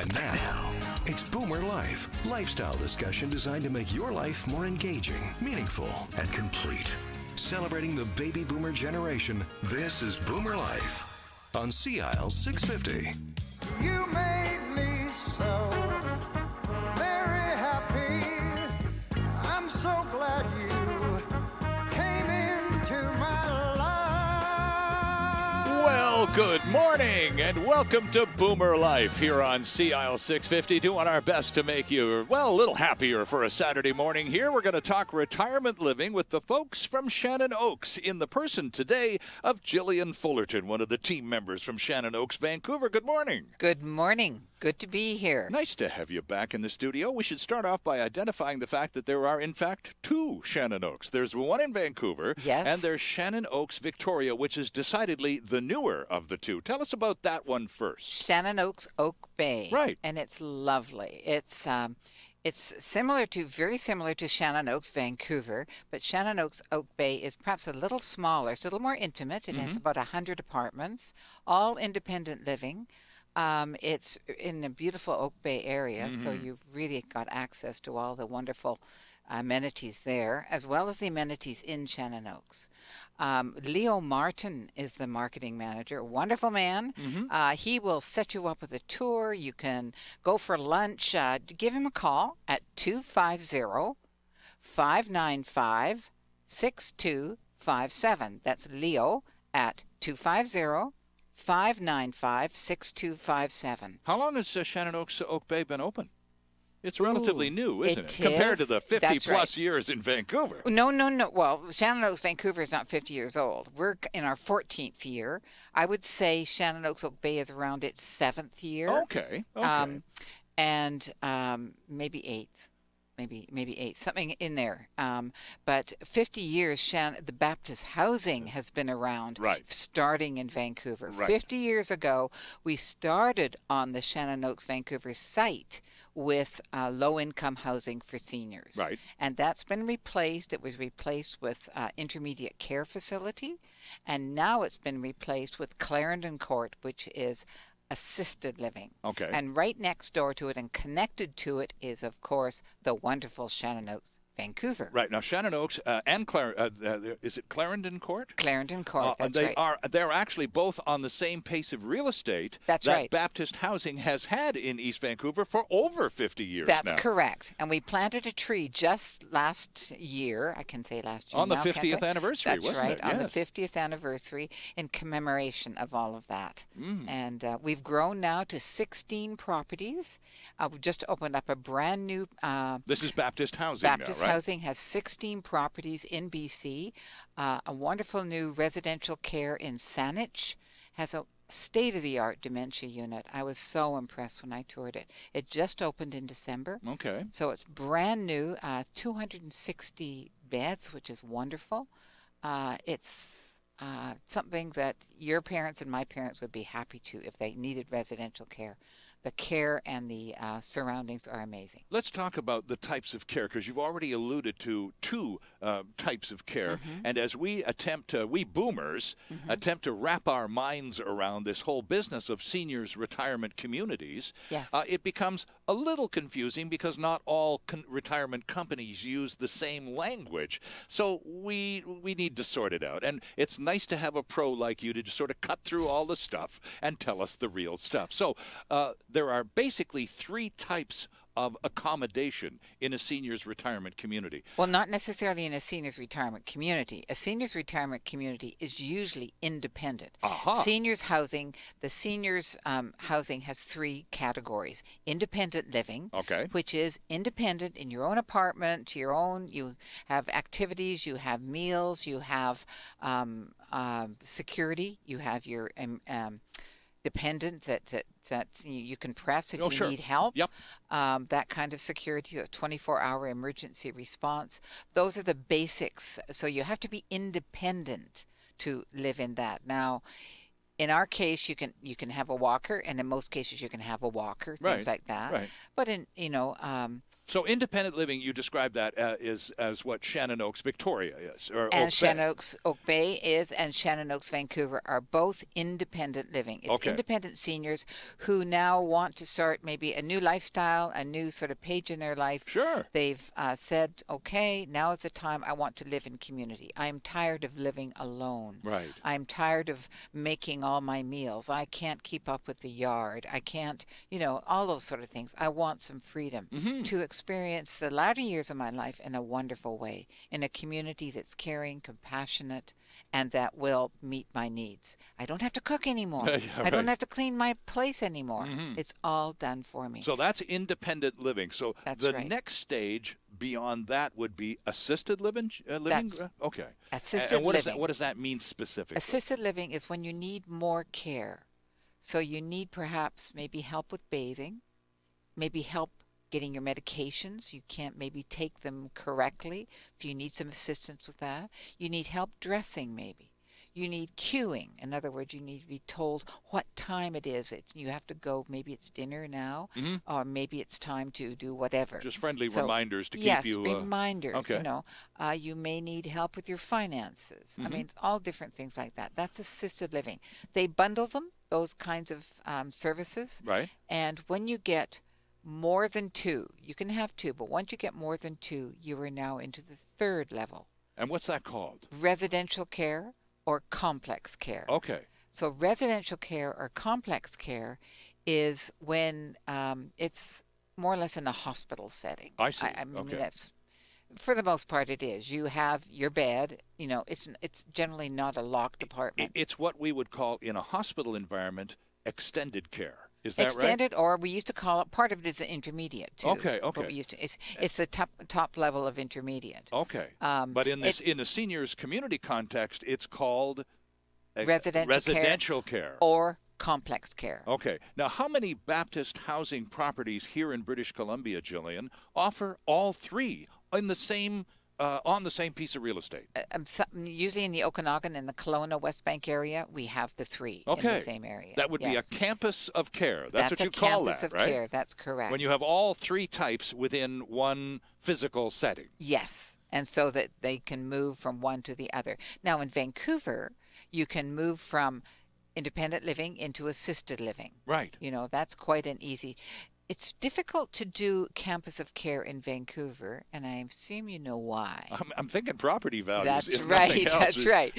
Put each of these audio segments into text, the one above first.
And now, it's BoomerLife, lifestyle discussion designed to make your life more engaging, meaningful, and complete. Celebrating the baby boomer generation, this is BoomerLife on CIL 650. You made me so very happy. I'm so glad you came into my life. Well, good morning and welcome to Boomer Life here on CIL 650. Doing our best to make you, well, a little happier for a Saturday morning here. We're going to talk retirement living with the folks from ShannonOaks in the person today of Jillian Fullerton, one of the team members from ShannonOaks, Vancouver. Good morning. Good morning. Good to be here. Nice to have you back in the studio. We should start off by identifying the fact that there are, in fact, two ShannonOaks. There's one in Vancouver, yes, and there's ShannonOaks Victoria, which is decidedly the newer of the two. Tell us about that one first. ShannonOaks Oak Bay. Right. And it's lovely. It's very similar to ShannonOaks Vancouver, but ShannonOaks Oak Bay is perhaps a little smaller. It's a little more intimate. It has about 100 apartments, all independent living. It's in a beautiful Oak Bay area, so you've really got access to all the wonderful amenities there, as well as the amenities in ShannonOaks. Leo Martin is the marketing manager, a wonderful man. He will set you up with a tour. You can go for lunch. Give him a call at 250-595-6257. That's Leo at 250-595-6257. How long has ShannonOaks Oak Bay been open? It's relatively new, isn't it? Is. Compared to the 50-plus right. years in Vancouver. No. Well, ShannonOaks Vancouver is not 50 years old. We're in our 14th year. I would say ShannonOaks Oak Bay is around its 7th year. Okay. And maybe 8th. Maybe 8, something in there. But 50 years, the Baptist housing has been around, right, starting in Vancouver. Right. 50 years ago, we started on the ShannonOaks Vancouver site with low-income housing for seniors. Right. And that's been replaced. It was replaced with intermediate care facility, and now it's been replaced with Clarendon Court, which is assisted living. Okay. And right next door to it and connected to it is, of course, the wonderful ShannonOaks Vancouver. Right. Now, ShannonOaks and is it Clarendon Court? Clarendon Court, that's right. They're actually both on the same pace of real estate that's that right. Baptist housing has had in East Vancouver for over 50 years That's now. correct. And we planted a tree just last year. I can say last year. On the 50th anniversary, that's wasn't right, it? Yes. on the 50th anniversary in commemoration of all of that. And we've grown now to 16 properties. We've just opened up a brand new... this is Baptist housing now, right? Housing has 16 properties in BC. A wonderful new residential care in Saanich has a state-of-the-art dementia unit. I was so impressed when I toured it. It just opened in December. Okay. So it's brand new, 260 beds, which is wonderful. It's something that your parents and my parents would be happy to if they needed residential care. The care and the surroundings are amazing. Let's talk about the types of care, because you've already alluded to two types of care. And as we we boomers, attempt to wrap our minds around this whole business of seniors' retirement communities, yes, it becomes a little confusing because not all retirement companies use the same language. So we need to sort it out. And it's nice to have a pro like you to just sort of cut through all the stuff and tell us the real stuff. So there are basically three types of accommodation in a seniors retirement community. Well, not necessarily in a seniors retirement community. A seniors retirement community is usually independent. Seniors housing, the seniors housing has three categories. Independent living, which is independent in your own apartment, your own, you have activities, you have meals, you have security, you have your dependent that you can press if you need help. Yep. That kind of security, a 24-hour emergency response. Those are the basics. So you have to be independent to live in that. Now, in our case, you can have a walker, and in most cases you can have a walker, things like that. Right. But in So independent living, you describe that as what ShannonOaks-Victoria is, or And Oak Bay. ShannonOaks Oak Bay is, and ShannonOaks Vancouver are both independent living. It's Okay. independent seniors who now want to start maybe a new lifestyle, a new sort of page in their life. Sure. They've said, okay, now is the time I want to live in community. I'm tired of living alone. Right. I'm tired of making all my meals. I can't keep up with the yard. I can't, all those sort of things. I want some freedom to experience the latter years of my life in a wonderful way, in a community that's caring, compassionate, and that will meet my needs. I don't have to cook anymore. Yeah, I don't right. have to clean my place anymore. It's all done for me. So that's independent living. So That's the right. next stage beyond that would be assisted living. That's Okay. assisted and what living. What does that mean specifically? Assisted living is when you need more care. So you need perhaps maybe help with bathing, maybe help getting your medications. You can't maybe take them correctly, so you need some assistance with that. You need help dressing maybe. You need cueing. In other words, you need to be told what time it is. You have to go, maybe it's dinner now, or maybe it's time to do whatever. Just friendly So, reminders to yes, keep you... reminders. okay. You may need help with your finances. I mean, it's all different things like that. That's assisted living. They bundle them, those kinds of services. Right. And when you get more than two, you can have two, but once you get more than two, you are now into the third level. And what's that called? Residential care or complex care. Okay. So residential care or complex care is when it's more or less in a hospital setting. I see. I mean, Okay. that's, for the most part, it is. You have your bed. It's generally not a locked apartment. It's what we would call, in a hospital environment, extended care. Is that right? Extended, or we used to call it, part of it is an intermediate too. Okay, What okay. we used to, it's the top level of intermediate. Okay. But in the seniors community context, it's called Residential care. Or complex care. Okay. Now, how many Baptist housing properties here in British Columbia, Jillian, offer all three in the same on the same piece of real estate? Usually in the Okanagan and the Kelowna West Bank area, we have the three in the same area. That would be a Yes. campus of care. That's what you a call campus that, of right? care. That's correct. When you have all three types within one physical setting. Yes, and so that they can move from one to the other. Now in Vancouver, you can move from independent living into assisted living. Right. That's quite an easy. It's difficult to do campus of care in Vancouver, and I assume you know why. I'm thinking property values. That's if right. nothing else. That's right.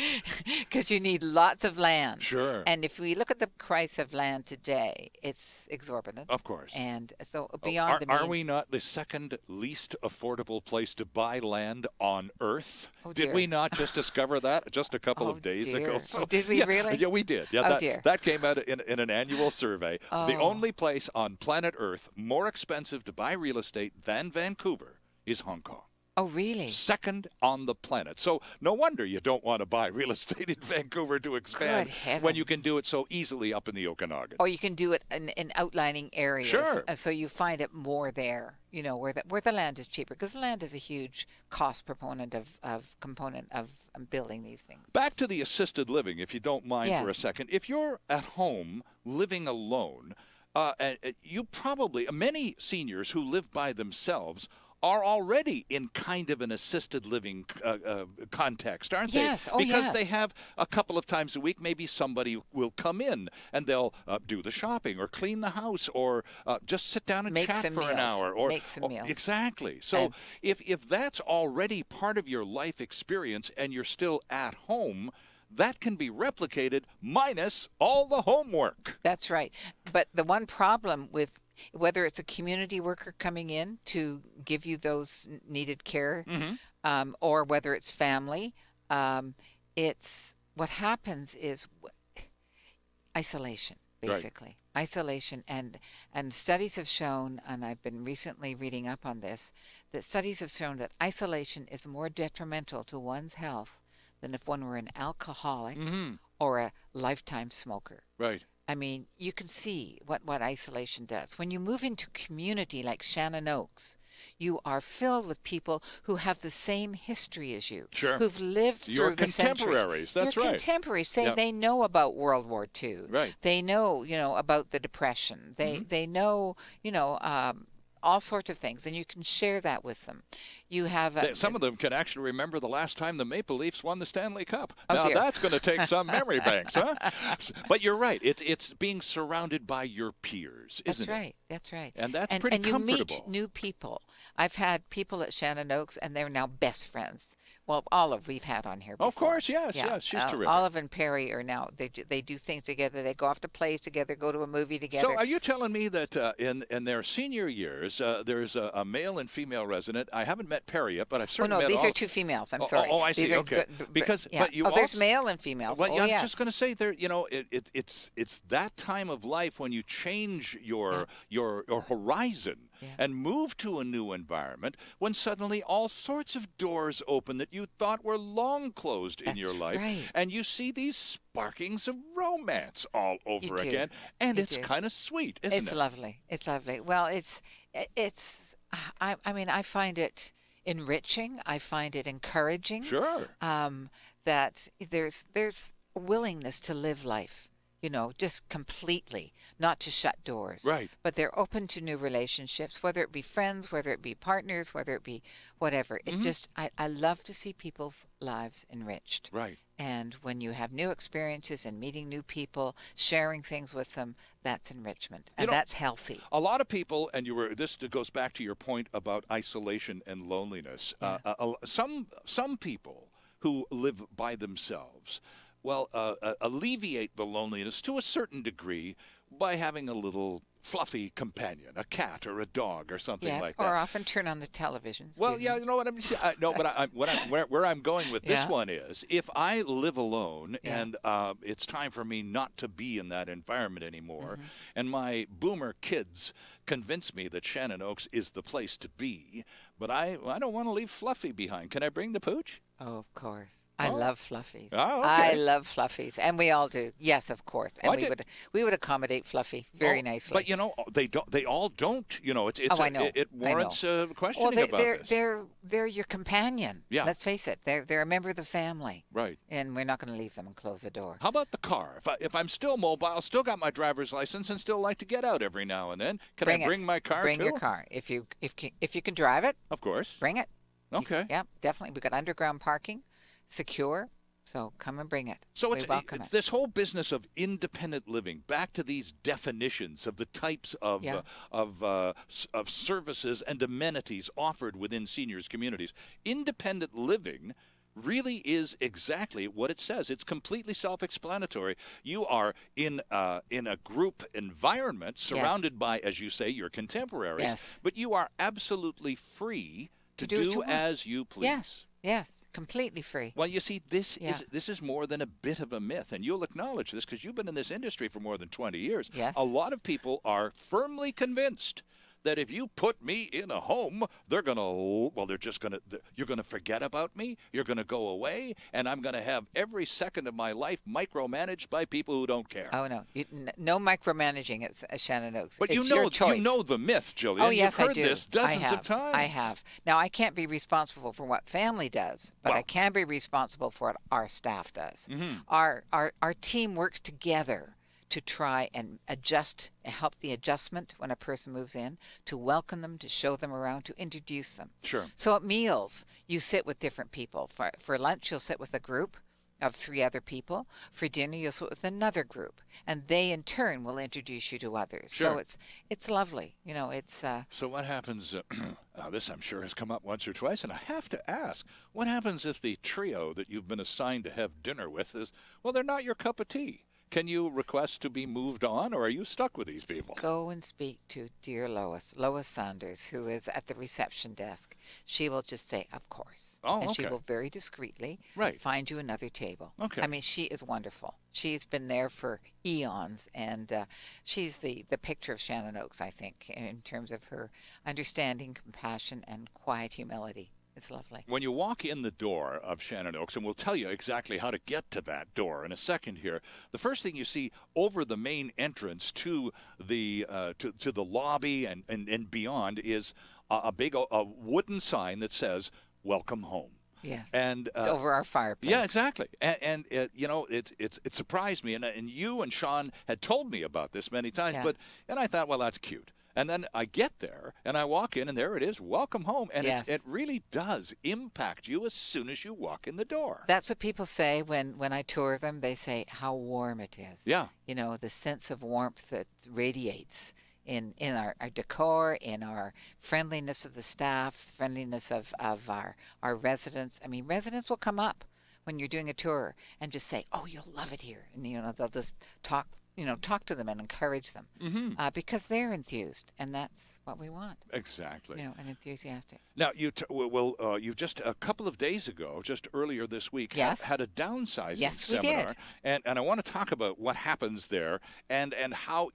Because you need lots of land. Sure. And if we look at the price of land today, it's exorbitant. Of course. And so beyond the means. Are we not the second least affordable place to buy land on Earth? Oh, Did dear. we not just discover that just a couple Oh, of days dear. ago? Oh, did we really? Yeah, we did. Yeah, Oh, dear. that came out in an annual survey. The Oh. only place on planet Earth more expensive to buy real estate than Vancouver is Hong Kong. Oh, really? Second on the planet. So no wonder you don't want to buy real estate in Vancouver to expand Good when you heavens. can do it so easily up in the Okanagan. Or you can do it in outlining areas. Sure. So you find it more there, where the land is cheaper, because land is a huge cost component of building these things. Back to the assisted living, if you don't mind for a Yes. second. If you're at home living alone, many seniors who live by themselves are already in kind of an assisted living context, aren't they? Yes. Oh, because yes. they have a couple of times a week, maybe somebody will come in and they'll do the shopping or clean the house or just sit down and Make chat some for an meals. hour. Or Make some meals. Exactly. So And- if that's already part of your life experience and you're still at home, that can be replicated minus all the homework. That's right. But the one problem with whether it's a community worker coming in to give you those needed care, or whether it's family, it's what happens is isolation, basically. Right. Isolation, and studies have shown, and I've been recently reading up on this, that studies have shown that isolation is more detrimental to one's health than if one were an alcoholic or a lifetime smoker. Right. I mean, you can see what isolation does. When you move into community like ShannonOaks, you are filled with people who have the same history as you, Sure. who've lived Your through the centuries. contemporaries, that's Your right. contemporaries say Yep. they know about World War II. Right. They know, about the Depression. They know, all sorts of things, and you can share that with them. You have some of them can actually remember the last time the Maple Leafs won the Stanley Cup. Oh, now dear. that's going to take some memory banks, huh? But you're right. It's being surrounded by your peers, isn't it? That's right. That's right. And that's pretty and you comfortable. meet new people. I've had people at ShannonOaks, and they're now best friends. Well, Olive we've had on here before. Of course, yes, Yeah. yes, she's terrific. Olive and Perry are now, they do things together. They go off to plays together, go to a movie together. So are you telling me that in their senior years, there's a male and female resident? I haven't met Perry yet, but I've certainly met these all... are two females. I'm sorry. Oh, I see. These are Okay. good, Because, yeah. but you also... there's male and females. Well, I'm yes. just going to say there. It's that time of life when you change your horizon and move to a new environment, when suddenly all sorts of doors open that you thought were long closed in your life, and you see these sparkings of romance all over again, and it's kind of sweet, isn't it? It's lovely. It's lovely. Well, I mean, I find it enriching. I find it encouraging. Sure. That there's a willingness to live life, just completely, not to shut doors. Right. But they're open to new relationships, whether it be friends, whether it be partners, whether it be whatever. It just, I love to see people's lives enriched. Right. And when you have new experiences and meeting new people, sharing things with them, that's enrichment. And that's healthy. A lot of people, and this goes back to your point about isolation and loneliness. Some people who live by themselves, alleviate the loneliness to a certain degree by having a little fluffy companion, a cat or a dog or something like that. Or often turn on the television. Well, yeah, you know what I'm saying. No, but where I'm going with this one is, if I live alone and it's time for me not to be in that environment anymore, and my boomer kids convince me that ShannonOaks is the place to be, but I don't want to leave Fluffy behind. Can I bring the pooch? Oh, of course. I love fluffies. Oh, okay. I love fluffies, and we all do. Yes, of course. And we would accommodate Fluffy very nicely. But they all don't. I know. It warrants questioning about this. They're your companion. Yeah. Let's face it. They're a member of the family. Right. And we're not going to leave them and close the door. How about the car? If I'm still mobile, still got my driver's license, and still like to get out every now and then, can I bring my car too? Bring your car. If you can drive it. Of course. Bring it. Okay. Yeah, definitely. We got underground parking, secure. So come and bring it. So it's this whole business of independent living. Back to these definitions of the types of services and amenities offered within seniors communities. Independent living really is exactly what it says. It's completely self-explanatory. You are in a group environment surrounded by, as you say, your contemporaries, but you are absolutely free to do as you please. Yes, completely free. Well, you see, this is more than a bit of a myth, and you'll acknowledge this because you've been in this industry for more than 20 years. Yes. A lot of people are firmly convinced that if you put me in a home, you're going to forget about me, you're going to go away, and I'm going to have every second of my life micromanaged by people who don't care. Oh, no. No micromanaging at ShannonOaks. But it's your choice. You know the myth, Jillian. Oh, yes, You've heard I do. this dozens of times. I have. Now, I can't be responsible for what family does, but I can be responsible for what our staff does. Our team works together to try and help the adjustment when a person moves in, to welcome them, to show them around, to introduce them. Sure. So at meals, you sit with different people. For lunch, you'll sit with a group of 3 other people. For dinner, you'll sit with another group, and they in turn will introduce you to others. Sure. So it's lovely. So what happens? Now this I'm sure has come up once or twice, and I have to ask: what happens if the trio that you've been assigned to have dinner with they're not your cup of tea? Can you request to be moved on, or are you stuck with these people? Go and speak to dear Lois Sanders, who is at the reception desk. She will just say, of course. And she will very discreetly find you another table. Okay. I mean, she is wonderful. She's been there for eons, and she's the picture of ShannonOaks, I think, in terms of her understanding, compassion, and quiet humility. It's lovely. When you walk in the door of ShannonOaks, and we'll tell you exactly how to get to that door in a second here, the first thing you see over the main entrance to the to the lobby and beyond is a big wooden sign that says "Welcome Home." Yes. And it's over our fireplace. Yeah, exactly. And it surprised me, and you and Sean had told me about this many times, and I thought, well, that's cute. And then I get there, and I walk in, and there it is, welcome home. And Yes. it really does impact you as soon as you walk in the door. That's what people say when I tour them. They say how warm it is. Yeah. You know, the sense of warmth that radiates in our decor, in our friendliness of the staff, friendliness of our residents. I mean, residents will come up when you're doing a tour and just say, "Oh, you'll love it here," and they'll just talk to them and encourage them because they're enthused, and that's what we want. Exactly. And enthusiastic. Now, you just a couple of days ago, just earlier this week, Yes. had a downsizing Yes, we seminar, did. and I want to talk about what happens there and how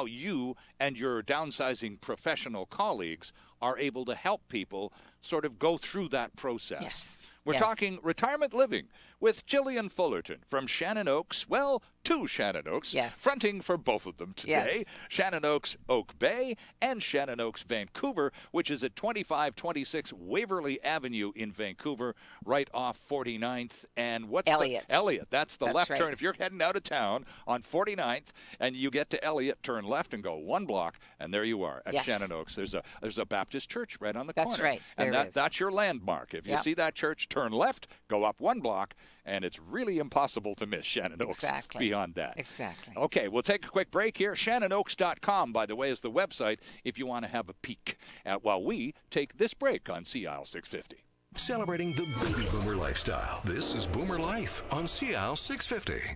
you and your downsizing professional colleagues are able to help people sort of go through that process. Yes. We're Yes. talking retirement living with Gillian Fullerton from ShannonOaks. Well, two ShannonOaks, Yes. fronting for both of them today. Yes. ShannonOaks Oak Bay and ShannonOaks Vancouver, which is at 2526 Waverly Avenue in Vancouver, right off 49th and Elliott. Elliott. That's the That's left right. turn. If you're heading out of town on 49th and you get to Elliott, turn left and go one block, and there you are at Yes. ShannonOaks. There's a Baptist church right on the That's corner. right. And There is. that's your landmark. If you Yep. see that church, turn left, go up one block, and it's really impossible to miss ShannonOaks Exactly. beyond that. Exactly. Okay, we'll take a quick break here. ShannonOaks.com, by the way, is the website if you want to have a peek at while we take this break on CIL 650. Celebrating the baby boomer lifestyle. This is Boomer Life on CIL 650.